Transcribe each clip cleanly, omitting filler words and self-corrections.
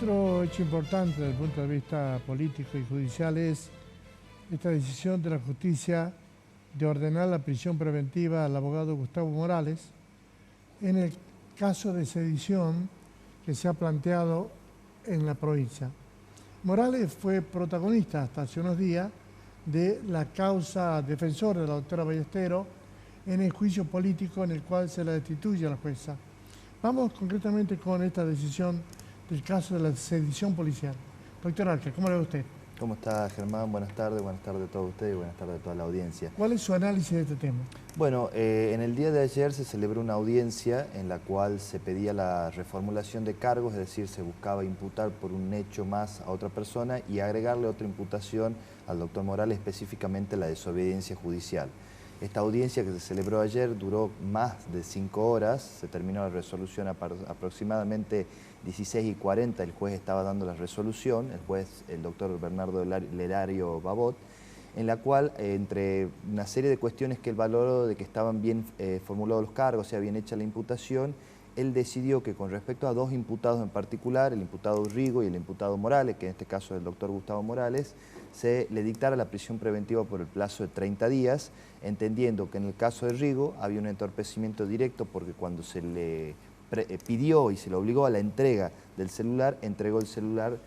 Otro hecho importante desde el punto de vista político y judicial es esta decisión de la justicia de ordenar la prisión preventiva al abogado Gustavo Morales en el caso de sedición que se ha planteado en la provincia. Morales fue protagonista hasta hace unos días de la causa defensora de la doctora Ballesteros en el juicio político en el cual se la destituye a la jueza. Vamos concretamente con esta decisión del caso de la sedición policial. Doctor Arca, ¿cómo le va usted? ¿Cómo está, Germán? Buenas tardes a todos ustedes y buenas tardes a toda la audiencia. ¿Cuál es su análisis de este tema? Bueno, en el día de ayer se celebró una audiencia en la cual se pedía la reformulación de cargos, es decir, se buscaba imputar por un hecho más a otra persona y agregarle otra imputación al doctor Morales, específicamente la desobediencia judicial. Esta audiencia que se celebró ayer duró más de 5 horas, se terminó la resolución aproximadamente 16:40, el juez estaba dando la resolución, el doctor Bernardo Lerario Babot, en la cual, entre una serie de cuestiones que él valoró de que estaban bien formulados los cargos, o sea, bien hecha la imputación, él decidió que con respecto a dos imputados en particular, el imputado Rigo y el imputado Morales, que en este caso es el doctor Gustavo Morales, se le dictara la prisión preventiva por el plazo de 30 días, entendiendo que en el caso de Rigo había un entorpecimiento directo porque cuando se le pidió y se le obligó a la entrega del celular, entregó el celular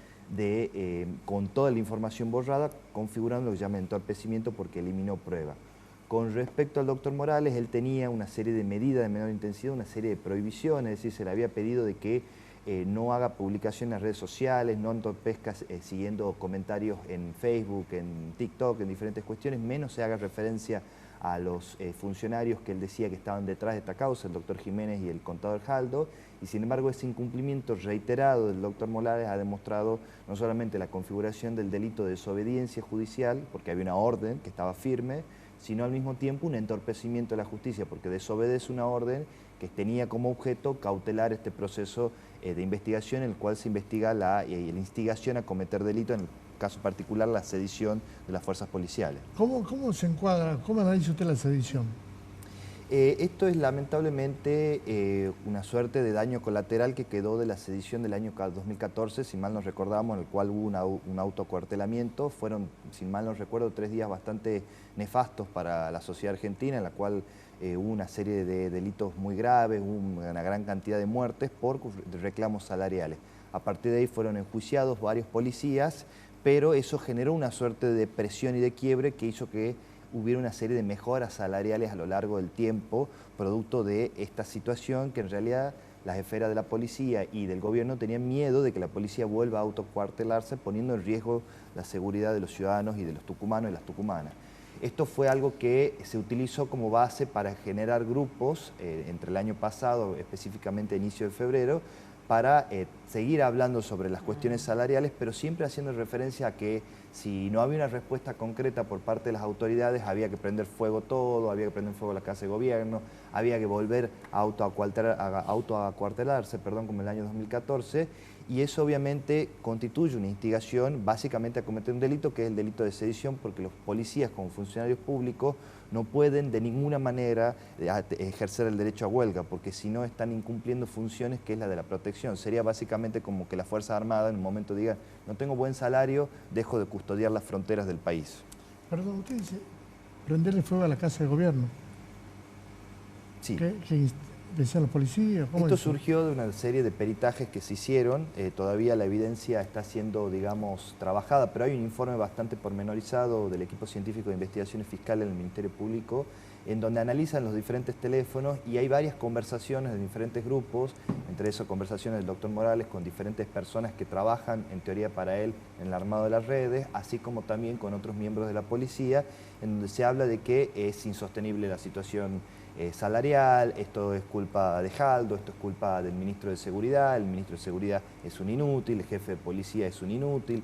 con toda la información borrada, configurando lo que llama entorpecimiento porque eliminó prueba. Con respecto al doctor Morales, él tenía una serie de medidas de menor intensidad, una serie de prohibiciones, es decir, se le había pedido de que no haga publicación en las redes sociales, no entorpezca siguiendo comentarios en Facebook, en TikTok, en diferentes cuestiones, menos se haga referencia a los funcionarios que él decía que estaban detrás de esta causa, el doctor Jiménez y el contador Jaldo, y sin embargo ese incumplimiento reiterado del doctor Morales ha demostrado no solamente la configuración del delito de desobediencia judicial, porque había una orden que estaba firme, sino al mismo tiempo un entorpecimiento de la justicia, porque desobedece una orden que tenía como objeto cautelar este proceso de investigación en el cual se investiga la instigación a cometer delito, en el caso particular la sedición de las fuerzas policiales. ¿Cómo se encuadra, cómo analiza usted la sedición? Esto es lamentablemente una suerte de daño colateral que quedó de la sedición del año 2014, si mal no recordamos, en el cual hubo un autoacuartelamiento. Fueron, si mal no recuerdo, 3 días bastante nefastos para la sociedad argentina, en la cual hubo una serie de delitos muy graves, hubo una gran cantidad de muertes por reclamos salariales. A partir de ahí fueron enjuiciados varios policías, pero eso generó una suerte de presión y de quiebre que hizo que hubiera una serie de mejoras salariales a lo largo del tiempo, producto de esta situación que en realidad las esferas de la policía y del gobierno tenían miedo de que la policía vuelva a autocuartelarse, poniendo en riesgo la seguridad de los ciudadanos y de los tucumanos y las tucumanas. Esto fue algo que se utilizó como base para generar grupos entre el año pasado, específicamente a inicio de febrero, para seguir hablando sobre las cuestiones salariales, pero siempre haciendo referencia a que si no había una respuesta concreta por parte de las autoridades, había que prender fuego todo, había que prender fuego la Casa de Gobierno, había que volver a autoacuartelarse, como en el año 2014, y eso obviamente constituye una instigación básicamente a cometer un delito, que es el delito de sedición, porque los policías como funcionarios públicos no pueden de ninguna manera ejercer el derecho a huelga, porque si no están incumpliendo funciones que es la de la protección. Sería básicamente como que la Fuerza Armada en un momento diga, no tengo buen salario, dejo de custodiar las fronteras del país. Perdón, usted dice prenderle fuego a la Casa de Gobierno. Sí. ¿Qué decían los policías? Esto surgió de una serie de peritajes que se hicieron, todavía la evidencia está siendo, digamos, trabajada, pero hay un informe bastante pormenorizado del equipo científico de investigaciones fiscales del Ministerio Público, en donde analizan los diferentes teléfonos y hay varias conversaciones de diferentes grupos, entre esas conversaciones del doctor Morales con diferentes personas que trabajan, en teoría para él, en el armado de las redes, así como también con otros miembros de la policía, en donde se habla de que es insostenible la situación salarial, esto es culpa de Jaldo, esto es culpa del ministro de Seguridad, el ministro de Seguridad es un inútil, el jefe de policía es un inútil,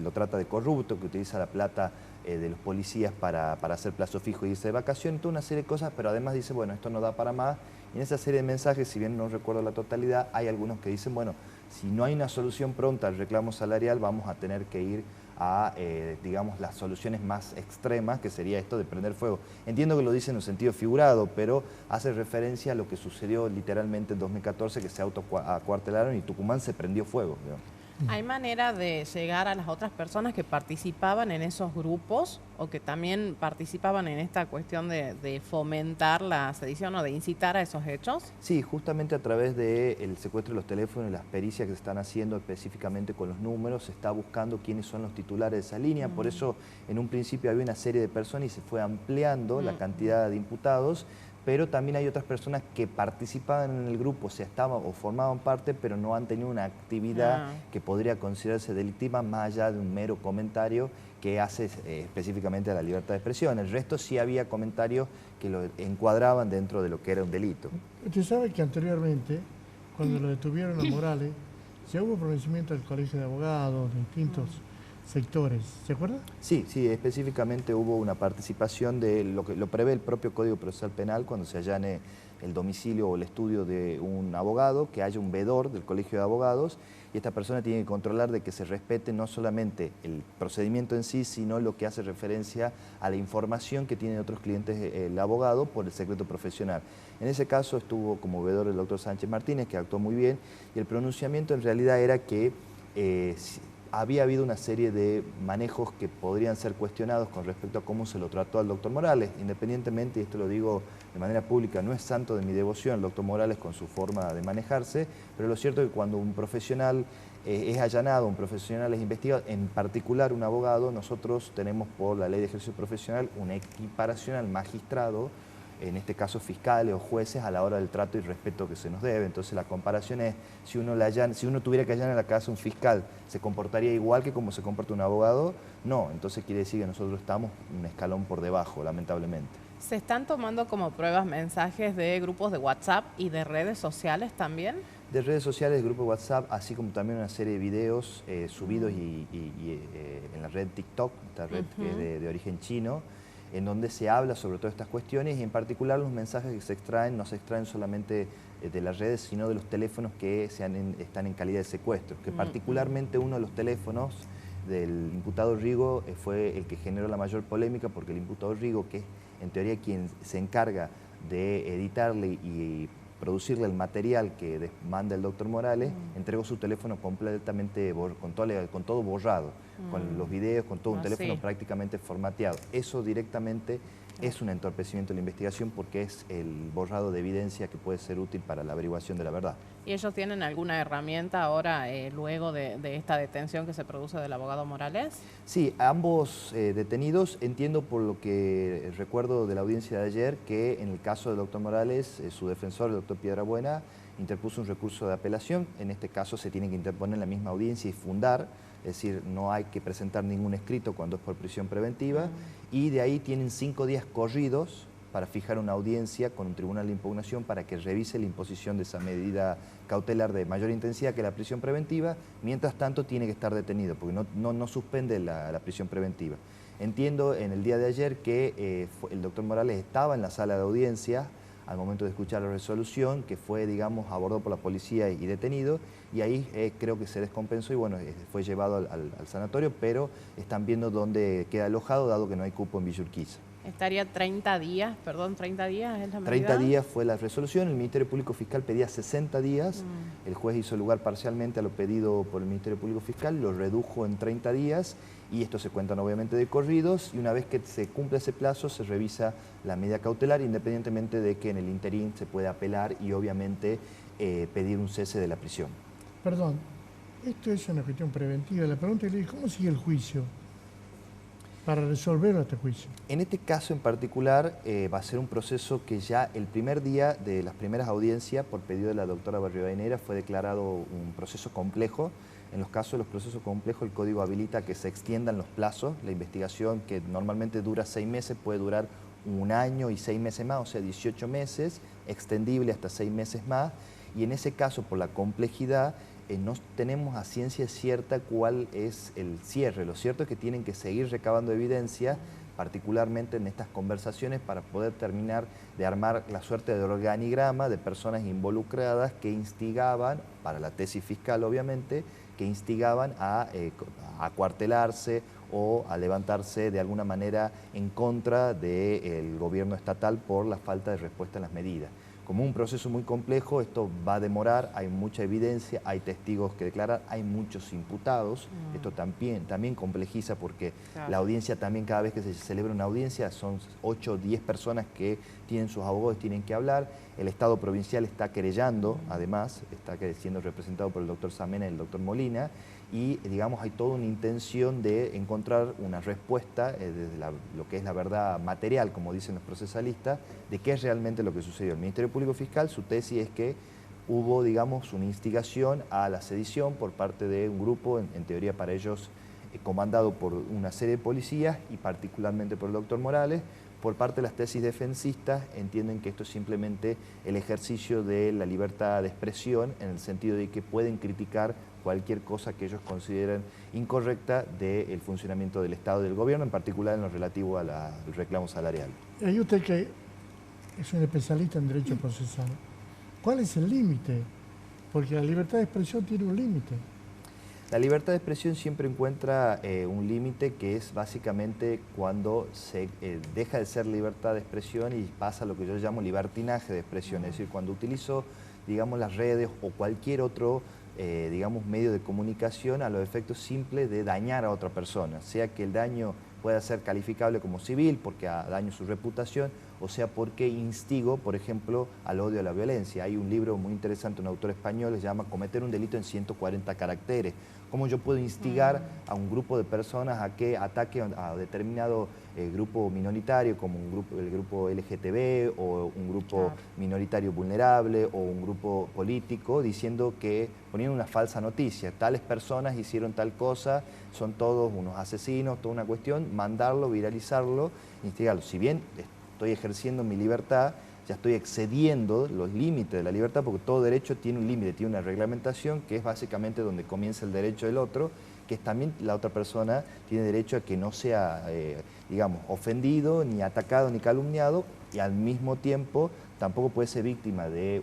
lo trata de corrupto, que utiliza la plata de los policías para hacer plazo fijo y irse de vacaciones, toda una serie de cosas, pero además dice, bueno, esto no da para más. Y en esa serie de mensajes, si bien no recuerdo la totalidad, hay algunos que dicen, bueno, si no hay una solución pronta al reclamo salarial, vamos a tener que ir a, digamos, las soluciones más extremas, que sería esto de prender fuego. Entiendo que lo dice en un sentido figurado, pero hace referencia a lo que sucedió literalmente en 2014, que se autoacuartelaron y Tucumán se prendió fuego, digamos. ¿Hay manera de llegar a las otras personas que participaban en esos grupos o que también participaban en esta cuestión de fomentar la sedición o de incitar a esos hechos? Sí, justamente a través del secuestro de los teléfonos y las pericias que se están haciendo específicamente con los números, se está buscando quiénes son los titulares de esa línea. Por eso en un principio había una serie de personas y se fue ampliando la cantidad de imputados, pero también hay otras personas que participaban en el grupo, o sea, estaban o formaban parte, pero no han tenido una actividad que podría considerarse delictiva más allá de un mero comentario que hace específicamente a la libertad de expresión. El resto sí había comentarios que lo encuadraban dentro de lo que era un delito. Usted sabe que anteriormente, cuando lo detuvieron a Morales, ya hubo pronunciamiento del Colegio de Abogados, de distintos sectores, ¿se acuerda? Sí, sí, específicamente hubo una participación de lo que lo prevé el propio Código Procesal Penal cuando se allane el domicilio o el estudio de un abogado, que haya un vedor del Colegio de Abogados y esta persona tiene que controlar de que se respete no solamente el procedimiento en sí, sino lo que hace referencia a la información que tienen otros clientes el abogado por el secreto profesional. En ese caso estuvo como vedor el doctor Sánchez Martínez, que actuó muy bien, y el pronunciamiento en realidad era que había habido una serie de manejos que podrían ser cuestionados con respecto a cómo se lo trató al doctor Morales. Independientemente, y esto lo digo de manera pública, no es santo de mi devoción el doctor Morales con su forma de manejarse, pero lo cierto es que cuando un profesional es allanado, un profesional es investigado, en particular un abogado, nosotros tenemos por la ley de ejercicio profesional una equiparación al magistrado, en este caso fiscales o jueces, a la hora del trato y respeto que se nos debe. Entonces la comparación es, si uno tuviera que allanar en la casa un fiscal, ¿se comportaría igual que como se comporta un abogado? No, entonces quiere decir que nosotros estamos un escalón por debajo, lamentablemente. ¿Se están tomando como pruebas mensajes de grupos de WhatsApp y de redes sociales también? De redes sociales, de grupo WhatsApp, así como también una serie de videos subidos en la red TikTok, esta red que es de origen chino, en donde se habla sobre todas estas cuestiones y en particular los mensajes que se extraen no se extraen solamente de las redes, sino de los teléfonos que están en calidad de secuestro, que particularmente uno de los teléfonos del imputado Rigo fue el que generó la mayor polémica, porque el imputado Rigo, que es en teoría quien se encarga de editarle y producirle el material que manda el doctor Morales, entregó su teléfono completamente con todo borrado, con los videos, con todo un teléfono prácticamente formateado. Eso directamente es un entorpecimiento de la investigación porque es el borrado de evidencia que puede ser útil para la averiguación de la verdad. ¿Y ellos tienen alguna herramienta ahora, luego de esta detención que se produce del abogado Morales? Sí, ambos detenidos, entiendo por lo que recuerdo de la audiencia de ayer, que en el caso del doctor Morales, su defensor, el doctor Piedrabuena, interpuso un recurso de apelación. En este caso se tiene que interponer en la misma audiencia y fundar, es decir, no hay que presentar ningún escrito cuando es por prisión preventiva, y de ahí tienen 5 días corridos para fijar una audiencia con un tribunal de impugnación para que revise la imposición de esa medida cautelar de mayor intensidad que la prisión preventiva. Mientras tanto tiene que estar detenido porque no suspende la prisión preventiva. Entiendo en el día de ayer que el doctor Morales estaba en la sala de audiencia al momento de escuchar la resolución, que fue, digamos, abordado por la policía y detenido, y ahí creo que se descompensó y bueno, fue llevado al sanatorio, pero están viendo dónde queda alojado, dado que no hay cupo en Villa Urquiza. Estaría 30 días, perdón, 30 días es la medida. 30 días fue la resolución, el Ministerio Público Fiscal pedía 60 días, el juez hizo lugar parcialmente a lo pedido por el Ministerio Público Fiscal, lo redujo en 30 días y estos se cuentan obviamente de corridos y una vez que se cumple ese plazo se revisa la medida cautelar independientemente de que en el interín se pueda apelar y obviamente pedir un cese de la prisión. Perdón, esto es una cuestión preventiva. La pregunta es, ¿cómo sigue el juicio para resolver este juicio? En este caso en particular va a ser un proceso que ya el primer día de las primeras audiencias, por pedido de la doctora Barriobainera, fue declarado un proceso complejo. En los casos de los procesos complejos, el código habilita que se extiendan los plazos. La investigación, que normalmente dura 6 meses, puede durar 1 año y 6 meses más, o sea, 18 meses, extendible hasta 6 meses más. Y en ese caso, por la complejidad, no tenemos a ciencia cierta cuál es el cierre. Lo cierto es que tienen que seguir recabando evidencia particularmente en estas conversaciones para poder terminar de armar la suerte de organigrama de personas involucradas que instigaban, para la tesis fiscal obviamente, que instigaban a acuartelarse o a levantarse de alguna manera en contra del gobierno estatal por la falta de respuesta en las medidas. Como un proceso muy complejo, esto va a demorar, hay mucha evidencia, hay testigos que declarar, hay muchos imputados. Esto también complejiza porque la audiencia también, cada vez que se celebra una audiencia, son 8 o 10 personas que tienen sus abogados, tienen que hablar. El Estado provincial está querellando, además, está siendo representado por el doctor Samena y el doctor Molina, y digamos hay toda una intención de encontrar una respuesta desde lo que es la verdad material, como dicen los procesalistas, de qué es realmente lo que sucedió. El Ministerio Público Fiscal, su tesis es que hubo, digamos, una instigación a la sedición por parte de un grupo, en teoría para ellos comandado por una serie de policías y particularmente por el doctor Morales. Por parte de las tesis defensistas entienden que esto es simplemente el ejercicio de la libertad de expresión, en el sentido de que pueden criticar cualquier cosa que ellos consideren incorrecta del funcionamiento del Estado y del gobierno, en particular en lo relativo al reclamo salarial. Y usted que es un especialista en derecho procesal, ¿cuál es el límite? Porque la libertad de expresión tiene un límite. La libertad de expresión siempre encuentra un límite, que es básicamente cuando se deja de ser libertad de expresión y pasa a lo que yo llamo libertinaje de expresión, es decir, cuando utilizo, digamos, las redes o cualquier otro digamos, medio de comunicación a los efectos simples de dañar a otra persona, sea que el daño pueda ser calificable como civil porque daño su reputación, o sea porque instigo, por ejemplo, al odio, a la violencia. Hay un libro muy interesante, un autor español, que se llama Cometer un delito en 140 caracteres. Cómo yo puedo instigar a un grupo de personas a que ataque a determinado grupo minoritario, como el grupo LGTB, o un grupo minoritario vulnerable, o un grupo político, diciendo que, poniendo una falsa noticia, tales personas hicieron tal cosa, son todos unos asesinos, toda una cuestión, mandarlo, viralizarlo, instigarlo. Si bien estoy ejerciendo mi libertad, ya estoy excediendo los límites de la libertad, porque todo derecho tiene un límite, tiene una reglamentación que es básicamente donde comienza el derecho del otro, que es también la otra persona tiene derecho a que no sea, digamos, ofendido, ni atacado, ni calumniado, y al mismo tiempo tampoco puede ser víctima de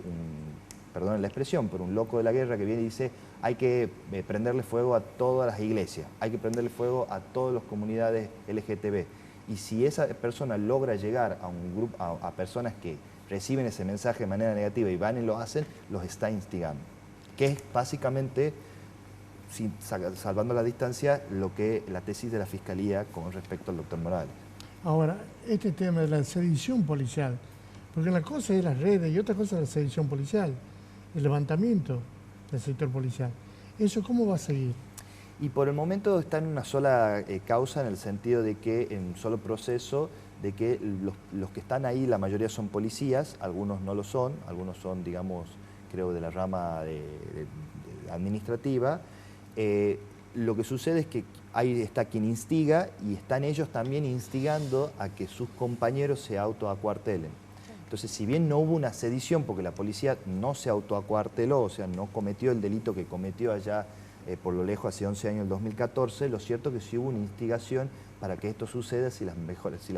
perdón la expresión, pero un loco de la guerra que viene y dice hay que prenderle fuego a todas las iglesias, hay que prenderle fuego a todas las comunidades LGTB. Y si esa persona logra llegar a un grupo, a personas que reciben ese mensaje de manera negativa y van y lo hacen, los está instigando. Que es básicamente, salvando la distancia, lo que la tesis de la Fiscalía con respecto al doctor Morales. Ahora, este tema de la sedición policial, porque una cosa es las redes y otra cosa es la sedición policial, el levantamiento del sector policial. ¿Eso cómo va a seguir? Y por el momento está en una sola causa, en el sentido de que en un solo proceso, de que los que están ahí, la mayoría son policías, algunos no lo son, algunos son, digamos, creo de la rama administrativa. Lo que sucede es que ahí está quien instiga y están ellos también instigando a que sus compañeros se autoacuartelen. Entonces, si bien no hubo una sedición, porque la policía no se autoacuarteló, o sea, no cometió el delito que cometió allá por lo lejos hace 11 años, el 2014, lo cierto es que sí hubo una instigación para que esto suceda si las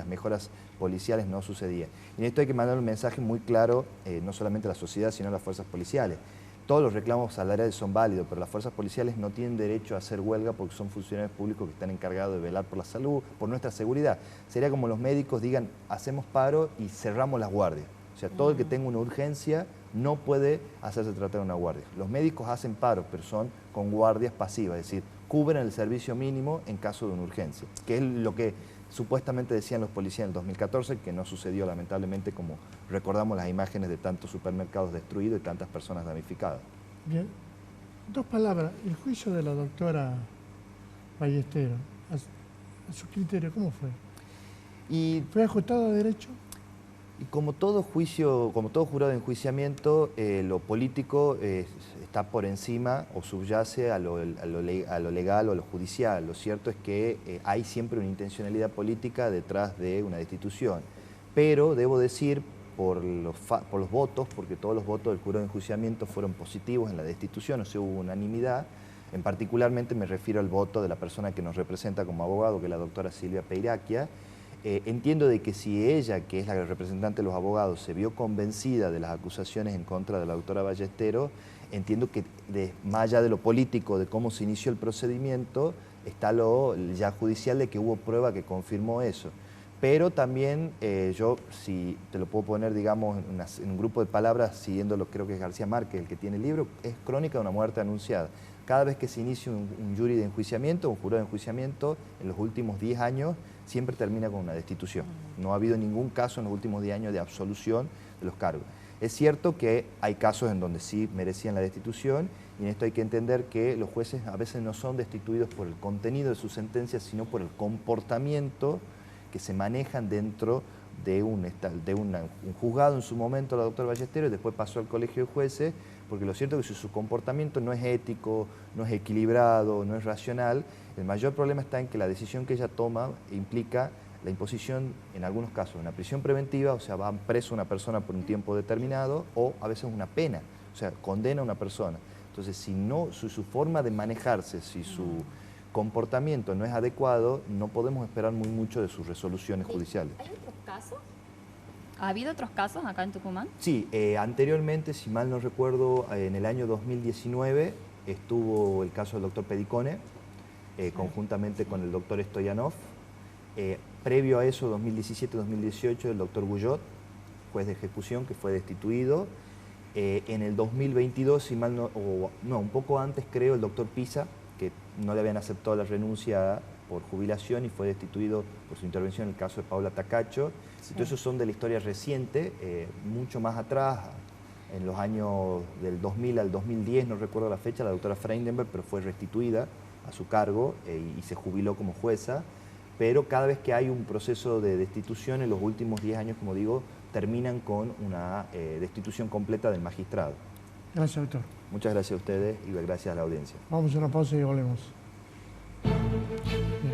mejoras policiales no sucedían. Y en esto hay que mandar un mensaje muy claro, no solamente a la sociedad, sino a las fuerzas policiales. Todos los reclamos salariales son válidos, pero las fuerzas policiales no tienen derecho a hacer huelga porque son funcionarios públicos que están encargados de velar por la salud, por nuestra seguridad. Sería como los médicos digan, hacemos paro y cerramos las guardias. O sea, todo el que tenga una urgencia no puede hacerse tratar una guardia. Los médicos hacen paro, pero son con guardias pasivas, es decir, cubren el servicio mínimo en caso de una urgencia, que es lo que supuestamente decían los policías en el 2014, que no sucedió lamentablemente, como recordamos las imágenes de tantos supermercados destruidos y tantas personas damnificadas. Bien, dos palabras, el juicio de la doctora Ballesteros, a su criterio, ¿cómo fue? ¿Fue ajustado a derecho? Y como todo juicio, como todo jurado de enjuiciamiento, lo político está por encima o subyace a lo legal o a lo judicial. Lo cierto es que hay siempre una intencionalidad política detrás de una destitución. Pero debo decir, por los votos, porque todos los votos del jurado de enjuiciamiento fueron positivos en la destitución, o sea, hubo unanimidad. En particularmente me refiero al voto de la persona que nos representa como abogado, que es la doctora Silvia Peiraquia. Entiendo de que si ella, que es la representante de los abogados, se vio convencida de las acusaciones en contra de la doctora Ballesteros, entiendo que más allá de lo político, de cómo se inició el procedimiento, está lo ya judicial de que hubo prueba que confirmó eso. Pero también yo, si te lo puedo poner, digamos, en un grupo de palabras, siguiendo lo creo que es García Márquez, el que tiene el libro, es crónica de una muerte anunciada. Cada vez que se inicia un jury de enjuiciamiento, un jurado de enjuiciamiento, en los últimos 10 años, siempre termina con una destitución. No ha habido ningún caso en los últimos 10 años de absolución de los cargos. Es cierto que hay casos en donde sí merecían la destitución, y en esto hay que entender que los jueces a veces no son destituidos por el contenido de sus sentencias, sino por el comportamiento que se manejan dentro de un juzgado en su momento, la doctora Ballesteros, y después pasó al colegio de jueces, porque lo cierto es que si su comportamiento no es ético, no es equilibrado, no es racional, el mayor problema está en que la decisión que ella toma implica la imposición, en algunos casos, de una prisión preventiva, o sea, va preso una persona por un tiempo determinado, o a veces una pena, o sea, condena a una persona. Entonces, si su forma de manejarse, si su comportamiento no es adecuado, no podemos esperar muy mucho de sus resoluciones judiciales. ¿Hay otros casos? ¿Ha habido otros casos acá en Tucumán? Sí, anteriormente, si mal no recuerdo, en el año 2019 estuvo el caso del doctor Pedicone, conjuntamente con el doctor Stoyanov. Previo a eso, 2017-2018, el doctor Guyot, juez de ejecución, que fue destituido. En el 2022, si mal no, un poco antes creo, el doctor Pisa, que no le habían aceptado la renuncia por jubilación y fue destituido por su intervención en el caso de Paula Tacacho. Sí. Entonces esos son de la historia reciente, mucho más atrás, en los años del 2000 al 2010, no recuerdo la fecha, la doctora Freindenberg, pero fue restituida a su cargo y se jubiló como jueza. Pero cada vez que hay un proceso de destitución, en los últimos 10 años, como digo, terminan con una destitución completa del magistrado. Gracias, doctor. Muchas gracias a ustedes y gracias a la audiencia. Vamos a una pausa y volvemos. Bien.